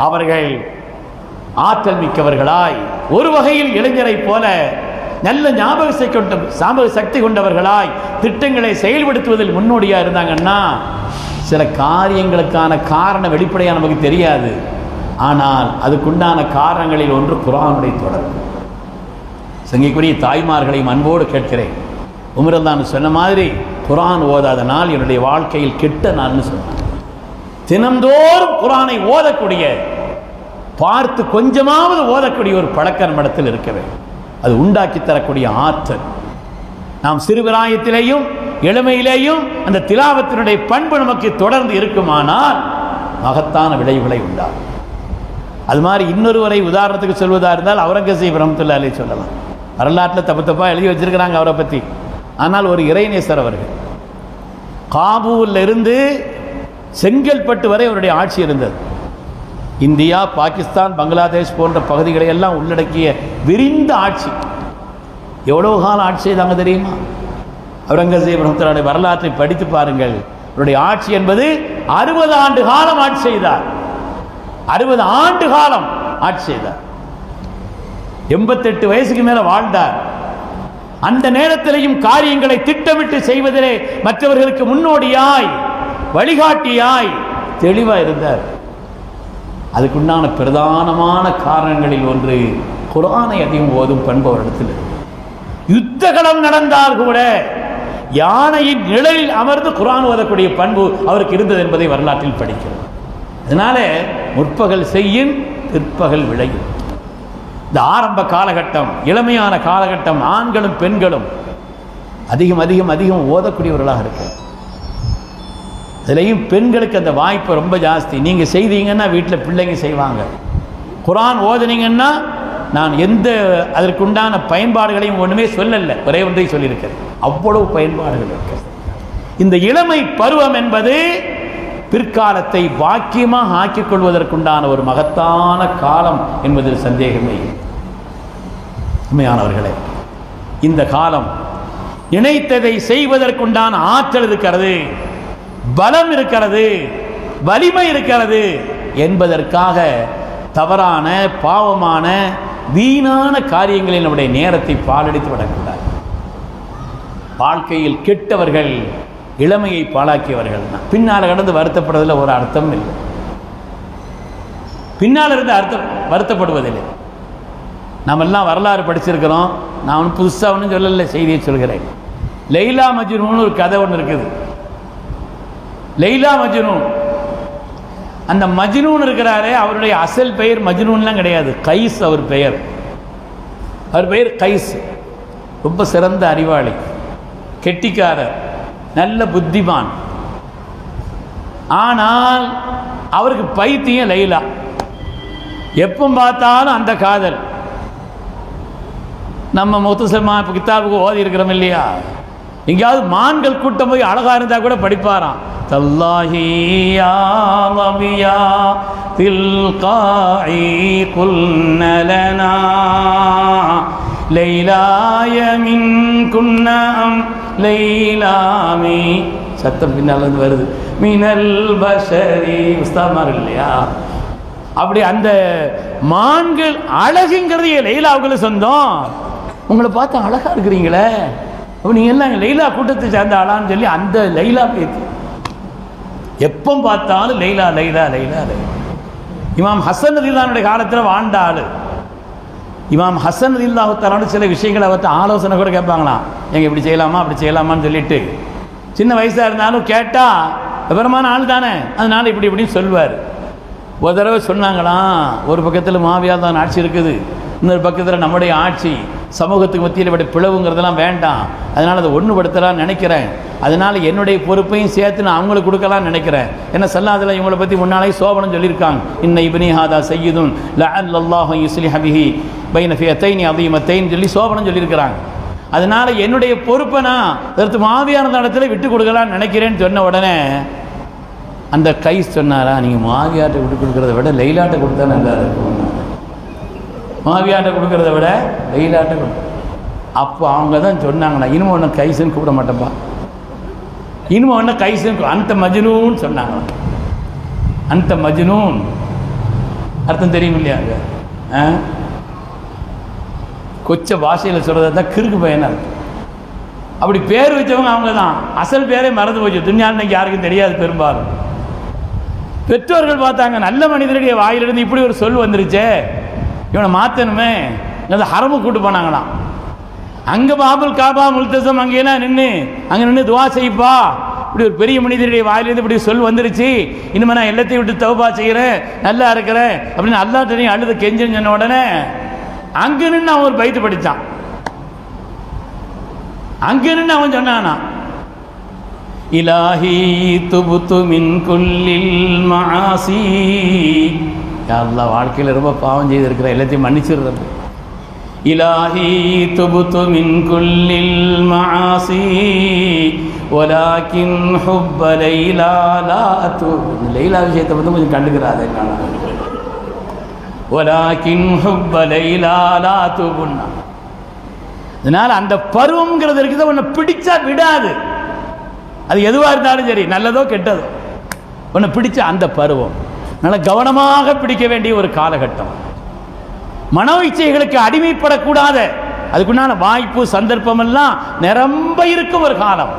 அவர்கள் ஆற்றல் மிக்கவர்களாய், ஒரு வகையில் இளைஞரை போல நல்ல ஞாபக சக்தி கொண்டவர்களாய் திட்டங்களை செயல்படுத்துவதில் முன்னோடியா இருந்தாங்கன்னா, சில காரியங்களுக்கான காரணம் வெளிப்படையாக நமக்கு தெரியாது. ஆனால் அதுக்குண்டான காரணங்களில் ஒன்று குர்ஆனுடைய தொடர்பு. சங்கைக்குரிய தாய்மார்களையும் அன்போடு கேட்கிறேன், உமர் தான் சொன்ன மாதிரி குர்ஆன் ஓதாத நாள் என்னுடைய வாழ்க்கையில் கெட்ட நாள்னு சொன்னார். தினந்தோறும் குர்ஆனை ஓதக்கூடிய, பார்த்து கொஞ்சமாவது ஓதக்கூடிய ஒரு பழக்க நம்மிடத்தில் இருக்க வேண்டும். அது உண்டாக்கி தரக்கூடிய ஆற்றல். நாம் சிறுபிராயத்திலேயும் இளமையிலேயும் அந்த திலாவத்தினுடைய பண்பு நமக்கு தொடர்ந்து இருக்குமானால் மகத்தான விளைவுகளை உண்டாகும். அது மாதிரி இன்னொருவரை உதாரணத்துக்கு சொல்வதாக இருந்தால் அவுரங்கசீப் ரஹ்மத்துல்லாஹி அலைஹி சொல்லலாம். வரலாற்றில் தப்பு எழுதி வச்சிருக்கிறாங்க அவரை பற்றி. ஆனால் ஒரு இறைநேசர் அவர்கள். காபூலில் இருந்து செங்கல்பட்டு வரை அவருடைய ஆட்சி இருந்தது. இந்தியா, பாகிஸ்தான், பங்களாதேஷ் போன்ற பகுதிகளை எல்லாம் உள்ளடக்கிய விரிந்த ஆட்சி. எவ்வளவு காலம் ஆட்சி செய்தாங்க தெரியுமா? அவுரங்கசீப் ரஹ்மத்துல்லாஹி வரலாற்றை படித்து பாருங்கள். அவருடைய ஆட்சி என்பது 60 ஆண்டு காலம் ஆட்சி செய்தார். 60 ஆண்டு காலம் ஆட்சி செய்தார். 88 வயசுக்கு மேல வாழ்ந்தார். அந்த நேரத்திலேயும் காரியங்களை திட்டமிட்டு செய்வதிலே மற்றவர்களுக்கு முன்னோடியாய், வழிகாட்டியாய் தெளிவா இருந்தார். அதுக்குண்டான பிரதானமான காரணங்களில் ஒன்று குர்ஆனை அதிகம் ஓதும் பண்பு அவரிடத்தில். யுத்தகலம் நடந்தால் கூட யானையின் நிழலில் அமர்ந்து குர்ஆன் ஓதக்கூடிய பண்பு அவருக்கு இருந்தது என்பதை வரலாற்றில் படிக்கிறோம். அதனால முற்பகல் செய்யின் பிற்பகல் விளையும். இந்த ஆரம்ப காலகட்டம், இளமையான காலகட்டம், ஆண்களும் பெண்களும் அதிகம் அதிகம் அதிகம் ஓதக்கூடியவர்களாக இருக்க. அதுலேயும் பெண்களுக்கு அந்த வாய்ப்பு ரொம்ப ஜாஸ்தி. நீங்கள் செய்தீங்கன்னா வீட்டில் பிள்ளைங்க செய்வாங்க. குர்ஆன் ஓதுனீங்கன்னா, நான் எந்த அதற்குண்டான பயன்பாடுகளையும் ஒன்றுமே சொல்லலை, ஒரே ஒன்றை சொல்லியிருக்கிறேன். அவ்வளவு பயன்பாடுகள் இருக்கு. இந்த இளமை பருவம் என்பது பிற்காலத்தை பாக்கியமாக ஆக்கிக் கொள்வதற்குண்டான ஒரு மகத்தான காலம் என்பதில் சந்தேகமே. உண்மையானவர்களே, இந்த காலம் நினைத்ததை செய்வதற்குண்டான ஆற்றல் இருக்கிறது, பலம் இருக்கிறது, வலிமை இருக்கிறது என்பதற்காக தவறான, பாவமான, வீணான காரியங்களில் நம்முடைய நேரத்தை பாழடித்து விடக்கூடாது. வாழ்க்கையில் கெட்டவர்கள் இளமையை பாழாக்கியவர்கள் தான். பின்னால் கடந்து வருத்தப்படுவதில் ஒரு அர்த்தம் இல்லை. பின்னால் இருந்து வருத்தப்படுவதில்லை. நாம் எல்லாம் வரலாறு படிச்சிருக்கிறோம். நான் ஒன்றும் புதுசாக ஒன்றும் சொல்லலை, செய்தியை சொல்கிறேன். லைலா மஜ்னூன் ஒரு கதை ஒன்று இருக்குது. லைலா மஜ்னூன், அந்த மஜ்னூன் இருக்கிறாரே, அவருடைய அசல் பெயர் மஜ்னூன்லாம் கிடையாது, கைஸ் அவர் பெயர். அவர் பெயர் கைஸ். ரொம்ப சிறந்த அறிவாளி, கெட்டிக்காரர், நல்ல புத்திமான். ஆனால் அவருக்கு பைத்தியம் லைலா. எப்போ பார்த்தாலும் அந்த காதல். நம்ம முத்துசல்மா இப்போ கித்தாபுக்கு ஓதி இருக்கிறோம் இல்லையா, எங்கேயாவது மான்கள் கூட்டம் போய் அழகா இருந்தா கூட படிப்பாராம். தல்லாஹி யா லபியா தில்காஇ குல்னலனா லைலாய மின் குன்னம் லைலாமி. சத்தம் பின்னால் இருந்து வருது. மினல் பஷரி. உஸ்தாமார் இல்லையா, அப்படி அந்த மான்கள் அழகுங்கிறது லைலாவுக்குள்ள சொந்தம். உங்களை பார்த்து அழகா இருக்கிறீங்களே, அப்போ நீங்கள் எல்லாம் லைலா கூட்டத்தை சேர்ந்த ஆளான்னு சொல்லி அந்த லைலா பேத்தி எப்போ பார்த்தாலும் லைலா லைலா லைலா லைலா. இமாம் ஹசன் ரலியல்லாஹு காலத்தில் வாழ்ந்த ஆள். இமாம் ஹசன் ரலியல்லாஹு தஆலா சில விஷயங்களை அவர்கிட்ட ஆலோசனை கூட கேட்பாங்களாம். எங்க இப்படி செய்யலாமா அப்படி செய்யலாமான்னு சொல்லிட்டு, சின்ன வயசாக இருந்தாலும் கேட்டால் விவரமான ஆள் தானே, அதனால இப்படி இப்படின்னு சொல்லுவார். ஒரு தடவை சொன்னாங்களாம், ஒரு பக்கத்தில் மாவியா தான் ஆட்சி இருக்குது, இன்னொரு பக்கத்தில் நம்முடைய ஆட்சி, சமூகத்துக்கு மத்தியில் இப்படி பிளவுங்கிறதெல்லாம் வேண்டாம், அதனால் அதை ஒன்றுபடுத்தலாம்னு நினைக்கிறேன், அதனால் என்னுடைய பொறுப்பையும் சேர்த்து நான் அவங்களுக்கு கொடுக்கலாம்னு நினைக்கிறேன். என்ன சொல்லாதில் இவங்களை பற்றி முன்னாலே சோபனம் சொல்லியிருக்காங்க. இன்ன இப்னி ஹாதா சையிதுன் லஅல்லல்லாஹு யுஸ்லிஹ பிஹி பைன ஃபியத்தைனி அதீமத்தைன் சொல்லி சோபனம் சொல்லியிருக்கிறாங்க. அதனால் என்னுடைய பொறுப்பை நான் அதற்கு மாவியான இடத்துல விட்டு கொடுக்கலான்னு நினைக்கிறேன்னு சொன்ன உடனே அந்த கைஸ் சொன்னாரா, நீங்கள் மாவியாட்டை விட்டு கொடுக்குறத விட லைலாட்டை கொடுத்தா நல்லா இருக்கும். மாவியாட்டை கொடுக்குறத விட லைலாட்டை கொடுக்கும். அப்போ அவங்க தான் சொன்னாங்கண்ணா, இனிமே ஒன்று கைசுன்னு கூப்பிட மாட்டேன்ப்பா, இனிமே ஒன்று கைசுன்னு அந்த மஜ்னூன்னு சொன்னாங்களா. அந்த மஜ்னூன் அர்த்தம் தெரியும் இல்லையாங்க? கொச்ச பாஷையில் சொல்கிறத தான் கிறுக்கு பையனா இருக்கு. அப்படி பேர் வச்சவங்க அவங்க தான். அசல் பேரே மறந்து போச்சு. துன்யான்னு இன்னைக்கு யாருக்கும் தெரியாது பெரும்பாலும். பெற்றோர்கள் பார்த்தாங்க, நல்ல மனிதனுடைய வாயிலிருந்து இப்படி ஒரு சொல் வந்துருச்சே, இவனை மாற்றணுமே, இல்லை ஹரமு கூட்டு போனாங்களாம். அங்கே பாபுல் காபா முல்தசம் அங்கேயெல்லாம் நின்று துவா செய்ப்பா, இப்படி ஒரு பெரிய மனிதனுடைய வாயிலிருந்து இப்படி சொல் வந்துருச்சு, இனிமேல் நான் எல்லாத்தையும் விட்டு தௌபா செய்கிறேன், நல்லா இருக்கிறேன் அப்படின்னு அல்லா தெரியும் அழுது கெஞ்சுன்னு சொன்ன உடனே அங்கே நின்று அவன் ஒரு பைத்து படித்தான். அங்கே நின்று அவன் சொன்னானா, இலாஹி துபுத்து மின் குல்லில் மஆசி, யா அல்லாஹ் வாழ்க்கையில் ரொம்ப பாவம் செய்திருக்கிற, எல்லாத்தையும் மன்னிச்சிடுறது. இலாஹி துபுத்து மின் குல்லில் மஆசி வலாக்கின் ஹுப்ப லைலா லா தூப். லைலா விஷயத்தை வந்து கொஞ்சம் கண்டுக்கிறாரு. வலாக்கின் ஹுப்ப லைலா லா தூப்னா, அதனால் அந்த பருவம்ங்கிறது இருக்குது, உன்னை பிடிச்சா விடாது. அது எதுவாக இருந்தாலும் சரி, நல்லதோ கெட்டதோ, உன்னை பிடிச்ச அந்த பருவம் நல்ல கவனமாக பிடிக்க வேண்டிய ஒரு காலகட்டம். மனோ இச்சைகளுக்கு அடிமைப்படக்கூடாத, அதுக்குண்டான வாய்ப்பு சந்தர்ப்பம் எல்லாம் நிரம்ப இருக்கும் ஒரு காலம்.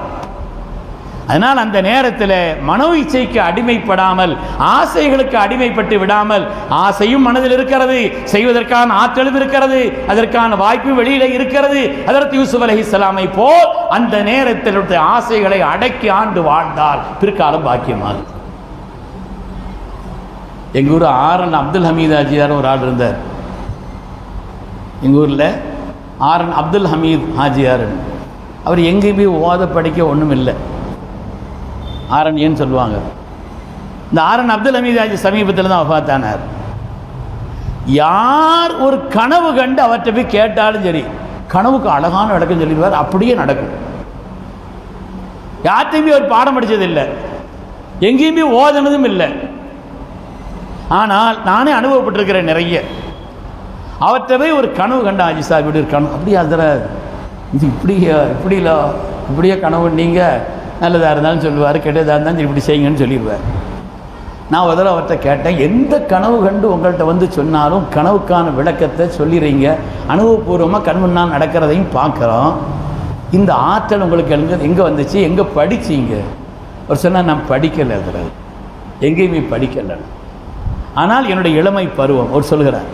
அதனால் அந்த நேரத்தில் மனோ இச்சைக்கு அடிமைப்படாமல், ஆசைகளுக்கு அடிமைப்பட்டு விடாமல், ஆசையும் மனதில் இருக்கிறது, செய்வதற்கான ஆற்றலும் இருக்கிறது, அதற்கான வாய்ப்பு வெளியில இருக்கிறது. ஹஜ்ரத் யூசுப் அலைஹிஸ்ஸலாமை போல் அந்த நேரத்தில் ஆசைகளை அடக்கி ஆண்டு வாழ்ந்தால் பிற்காலம் பாக்கியமாகும். எங்கள் ஊர் ஆரன் அப்துல் ஹமீத் ஹாஜியார் ஒரு ஆள் இருந்தார். எங்கள் ஊரில் ஆரன் அப்துல் ஹமீத் ஹாஜியார், அவர் எங்கேயுமே ஓத படிக்க ஒன்றும் இல்லை. ஆரன் ஏன்னு சொல்லுவாங்க. இந்த ஆரன் அப்துல் ஹமீத் ஹாஜி சமீபத்தில் தான் வஃபாத்தானார். யார் ஒரு கனவு கண்டு அவர்கிட்ட போய் கேட்டாலும் சரி, கனவுக்கு அழகான விளக்கம் சொல்லிடுவார், அப்படியே நடக்கும். யார்கிட்டையுமே ஒரு பாடம் படித்தது இல்லை, எங்கேயுமே ஓதனதும் இல்லை. ஆனால் நானே அனுபவப்பட்டிருக்கிறேன் நிறைய. அவர்கிட்ட போய் ஒரு கனவு கண்ட, ஆஜி சார் இப்படி ஒரு கனவு, அப்படியே அதில் இது இப்படியே கனவு, நீங்கள் நல்லதாக இருந்தாலும் சொல்லுவார், கெட்டதாக இருந்தாலும் இப்படி செய்யுங்கன்னு சொல்லிடுவார். நான் ஒரு தடவை அவர்கிட்ட கேட்டேன், எந்த கனவு கண்டு உங்கள்கிட்ட வந்து சொன்னாலும் கனவுக்கான விளக்கத்தை சொல்லிடுறீங்க, அனுபவபூர்வமாக கண்முன்னால் நடக்கிறதையும் பார்க்குறோம், இந்த ஆற்றல் உங்களுக்கு எங்கே வந்துச்சு, எங்கே படிச்சிங்க? அவர் சொன்னால், நான் படிக்கலை, அதில் எங்கேயுமே படிக்கலை. ஆனால் என்னுடைய இளமை பருவம், அவர் சொல்கிறார்,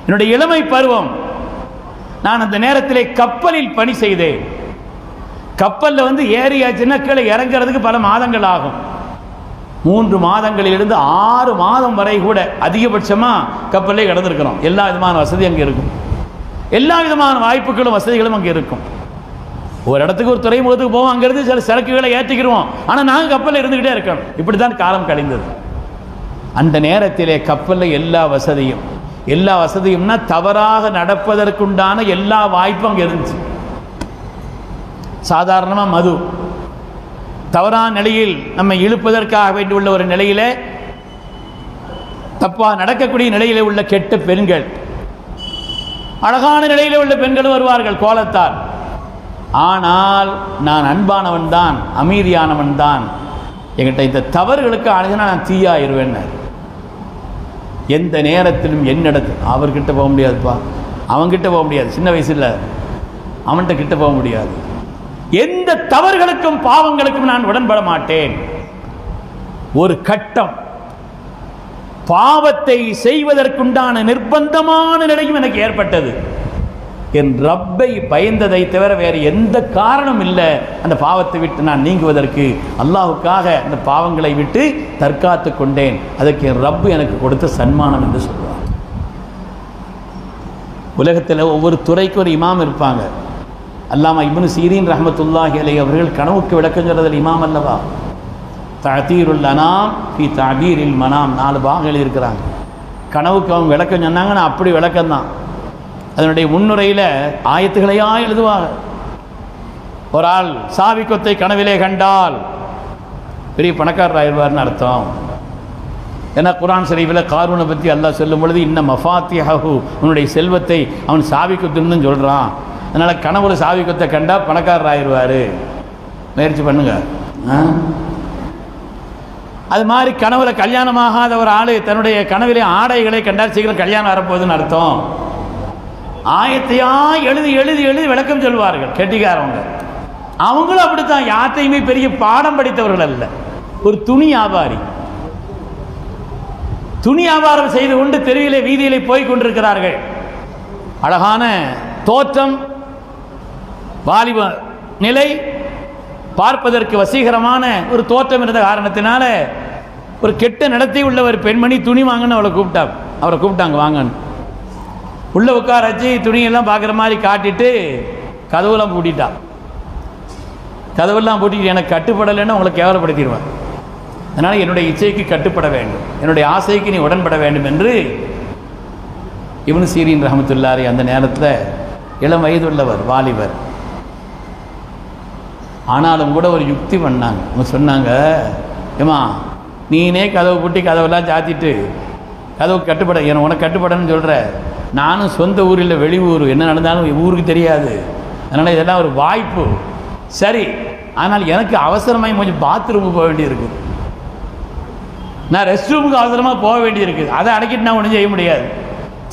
என்னுடைய இளமை பருவம், நான் அந்த நேரத்திலே கப்பலில் பணி செய்தேன். கப்பலில் வந்து ஏறியாச்சுன்னா கீழே இறங்கிறதுக்கு பல மாதங்கள் ஆகும். 3 மாதங்களிலிருந்து 6 மாதம் வரை கூட அதிகபட்சமாக கப்பலே கிடந்திருக்கிறோம். எல்லா விதமான வசதி அங்கே இருக்கும், எல்லா விதமான வாய்ப்புகளும் வசதிகளும் அங்கே இருக்கும். ஒரு இடத்துக்கு ஒரு துறைமுகத்துக்கு போவோம், அங்கேருந்து சில சரக்குகளை ஏற்றிக்கிடுவோம், ஆனால் நாங்கள் கப்பலில் இருந்துக்கிட்டே இருக்கணும். இப்படி தான் காலம் கழிந்தது. அந்த நேரத்திலே கப்பலில் எல்லா வசதியும்னா தவறாக நடப்பதற்குண்டான எல்லா வாய்ப்பும் அங்கே இருந்துச்சு. சாதாரணமாக மது, தவறான நிலையில் நம்மை இழுப்பதற்காக வேண்டியுள்ள ஒரு நிலையிலே, தப்பாக நடக்கக்கூடிய நிலையிலே உள்ள கெட்ட பெண்கள், அழகான நிலையிலே உள்ள பெண்கள் வருவார்கள் கோலத்தால். ஆனால் நான் அன்பானவன் தான், அமைதியானவன் தான், என்கிட்ட இந்த தவறுகளுக்கு அணுகினா நான் தீயாயிருவேன். எந்த நேரத்திலும் என்னிடத்தில் அவர்கிட்ட போக முடியாதுப்பா, அவன்கிட்ட போக முடியாது, சின்ன வயசில் அவன்கிட்ட கிட்ட போக முடியாது. எந்த தவறுகளுக்கும் பாவங்களுக்கும் நான் உடன்பட மாட்டேன். ஒரு கட்டம் பாவத்தை செய்வதற்குண்டான நிர்பந்தமான நிலையும் எனக்கு ஏற்பட்டது. என் ரப்பை பயந்ததை தவிர வேறு எந்த காரணம் இல்லை அந்த பாவத்தை விட்டு நான் நீங்குவதற்கு. அல்லாஹுக்காக அந்த பாவங்களை விட்டு தற்காத்து கொண்டேன். அதற்கு என் ரப்பு எனக்கு கொடுத்த சன்மானம் என்று சொல்லுவார். உலகத்தில் ஒவ்வொரு துறைக்கும் ஒரு இமாம் இருப்பாங்க. அல்லாமா இப்னு சீரீன் ரஹ்மத்துல்லாஹி அலைஹி அவர்கள் கனவுக்கு விளக்கம் சொல்றதில் இமாம் அல்லவா. தஅதீருல் அனாம் ஃபி தஅபீரில் மனாம் 4 பாகம் எழுதியிருக்கிறாங்க. கனவுக்கு அவங்க விளக்கம் சொன்னாங்கன்னா அப்படி விளக்கம்தான். அதனுடைய முன்னுரையில் ஆயத்துகளையாக எழுதுவாங்க. ஒரு ஆள் சாவி கொத்தை கனவிலே கண்டால் பெரிய பணக்காரர் ஆயிடுவார்னு அர்த்தம். ஏன்னா குர்ஆன் ஷரீஃபில் காரூனை பற்றி அல்லாஹ் சொல்லும் பொழுது இன்ன மஃபாத்திஹு, உன்னுடைய செல்வத்தை அவன் சாவி கொத்துன்னு சொல்கிறான். அதனால் கனவுல சாவி கொத்த கண்டா பணக்காரர் ஆயிடுவார், முயற்சி பண்ணுங்க. அது மாதிரி கனவுல கல்யாணமாகாத ஒரு ஆள் தன்னுடைய கனவிலே ஆடைகளை கண்டால் சீக்கிரம் கல்யாணம் வரப்போகுதுன்னு அர்த்தம். ஆயத்தையா எழுதி எழுதி எழுதி விளக்கம் சொல்வார்கள் கெட்டிக்காரவங்க. அவங்களும் அப்படித்தான், யார்த்தையுமே பெரிய பாடம் படித்தவர்கள் அல்ல. ஒரு துணி வியாபாரி, துணி வியாபாரம் செய்து கொண்டு தெருவிலே வீதியிலே போய் கொண்டிருக்கிறார்கள். அழகான தோற்றம், வாலிப நிலை, பார்ப்பதற்கு வசீகரமான ஒரு தோற்றம் இருந்த காரணத்தினால ஒரு கெட்ட நடத்தை உள்ள ஒரு பெண்மணி துணி வாங்கன்னு அவரை கூப்பிட்டாங்க வாங்கன்னு. உள்ள உட்கார வச்சு துணியெல்லாம் பார்க்குற மாதிரி காட்டிட்டு கதவுலாம் பூட்டிட்டா. கதவெல்லாம் பூட்டிட்டு எனக்கு கட்டுப்படலைன்னு உங்களை கேவலப்படுத்திடுவேன், அதனால் என்னுடைய இச்சைக்கு கட்டுப்பட வேண்டும், என்னுடைய ஆசைக்கு நீ உடன்பட வேண்டும் என்று இப்னு சீரின் ரஹ்மத்துல்லாஹி அந்த நேரத்தில் இளம் வயதுள்ளவர், வாலிபர். ஆனாலும் கூட ஒரு யுக்தி பண்ணாங்க. அவங்க சொன்னாங்க, ஏமா நீனே கதவு பூட்டி கதவெல்லாம் சாத்திட்டு கதவு கட்டுப்பட உனக்கு கட்டுப்படன்னு சொல்கிற, நானும் சொந்த ஊரில் வெளி ஊர், என்ன நடந்தாலும் ஊருக்கு தெரியாது, அதனால் இதெல்லாம் ஒரு வாய்ப்பு. சரி, ஆனால் எனக்கு அவசரமாக கொஞ்சம் பாத்ரூமுக்கு போக வேண்டியிருக்கு, நான் ரெஸ்ட் ரூமுக்கு அவசரமாக போக வேண்டியிருக்கு, அதை அடக்கிட்டு நான் ஒன்றும் செய்ய முடியாது.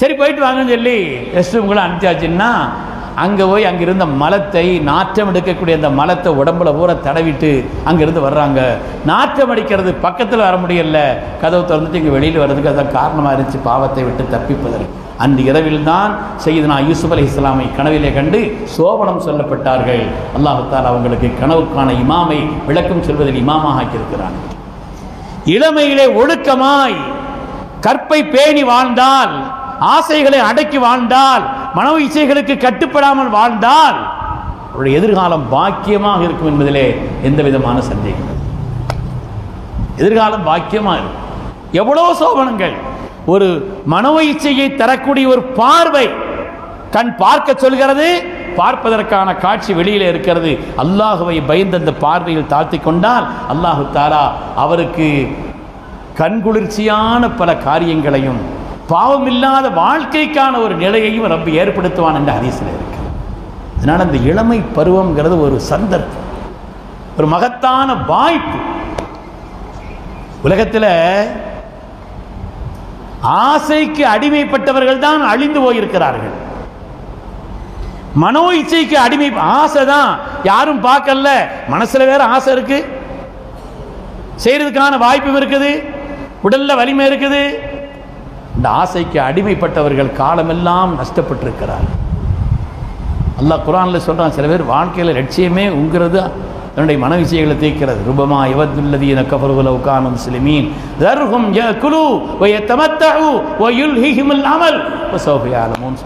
சரி போயிட்டு வாங்கன்னு சொல்லி ரெஸ்ட் ரூமுக்குள்ளே அனுப்பிச்சாச்சுன்னா அங்கே போய் அங்கிருந்த மலத்தை, நாற்றம் எடுக்கக்கூடிய அந்த மலத்தை உடம்புல பூரா தடவிட்டு அங்கேருந்து வர்றாங்க. நாற்றம் அடிக்கிறது, பக்கத்தில் வர முடியல, கதவு திறந்துட்டு இங்கே வெளியில் வர்றதுக்கு அதான் காரணமாக இருந்துச்சு, பாவத்தை விட்டு தப்பிப்பதற்கு. அந்த இரவில் தான் சையதுனா யூசுப் அலைஹிஸ்ஸலாமை கனவிலே கண்டு சோபனம் சொல்லப்பட்டார்கள். அல்லாஹ் தஆலா அவங்களுக்கு கனவுக்கான இமாமை விளக்கம் சொல்வதில் இமாமாக ஆக்கியிருக்கிறான். இளமையிலே ஒழுக்கமாய் கற்பை பேணி வாழ்ந்தால், ஆசைகளை அடக்கி வாழ்ந்தால், மனோ இச்சைகளுக்கு கட்டுப்படாமல் வாழ்ந்தால் அவருடைய எதிர்காலம் பாக்கியமாக இருக்கும் என்பதிலே எந்த விதமான சந்தேகம். எதிர்காலம் பாக்கியமாக இருக்கும். எவ்வளோ சோபனங்கள், ஒரு மனோ இச்சையை தரக்கூடிய ஒரு பார்வை, கண் பார்க்க சொல்கிறது, பார்ப்பதற்கான காட்சி வெளியில் இருக்கிறது. அல்லாஹுவை பயந்து அந்த பார்வையில் தாழ்த்தி கொண்டால் அல்லாஹு தஆலா அவருக்கு கண்குளிர்ச்சியான பல காரியங்களையும் பாவமில்லாத வாழ்க்கைக்கான ஒரு நிலையையும் ரப்பு ஏற்படுத்துவான் என்ற ஹதீஸில் இருக்கு. அதனால் அந்த இளமை பருவம்ங்கிறது ஒரு சந்தர்ப்பம், ஒரு மகத்தான வாய்ப்பு. உலகத்தில் ஆசைக்கு அடிமைப்பட்டவர்கள் தான் அழிந்து போயிருக்கிறார்கள். மனோ இச்சைக்கு அடிமை, ஆசை தான் யாரும் பார்க்கல, மனசுல வேற ஆசை இருக்கு, செய்யறதுக்கான வாய்ப்பும் இருக்குது, உடல்ல வலிமை இருக்குது. இந்த ஆசைக்கு அடிமைப்பட்டவர்கள் காலமெல்லாம் நஷ்டப்பட்டிருக்கிறார். அல்லாஹ் குர்ஆன்ல சொல்றான், சில பேர் வாழ்க்கையில் லட்சியமே உங்கிறது தன்னுடைய மன விஷயங்களை தீர்க்கிறது. ருபமா யவத்துல்லதீன கஃபரு லவ் கானு முஸ்லிமீன் தர்ஹும் யகுலு வ யதமத்தஉ வ யுல்ஹிஹிமுல் அமல் வஸௌஃப யஅலமூன்.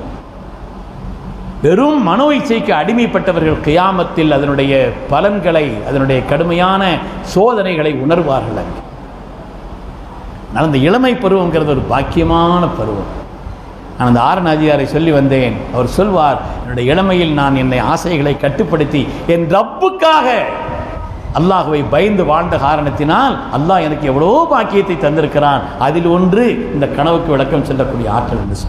வெறும் மனோ இச்சைக்கு அடிமைப்பட்டவர்கள் கியாமத்தில் அதனுடைய பலன்களை, அதனுடைய கடுமையான சோதனைகளை உணர்வார்கள். அந்த இளமை பருவங்கிறது ஒரு பாக்கியமான பருவம். நான் அந்த ஆரன் அதிகாரை சொல்லி வந்தேன். அவர் சொல்வார், என்னுடைய இளமையில் நான் என்னை ஆசைகளை கட்டுப்படுத்தி என் ரப்புக்காக அல்லாஹுவை பயந்து வாழ்ந்த காரணத்தினால் அல்லாஹ் எனக்கு எவ்வளோ பாக்கியத்தை தந்திருக்கிறான். அதில் ஒன்று இந்த கனவுக்கு விளக்கம் சொல்லக்கூடிய ஆற்றல் என்று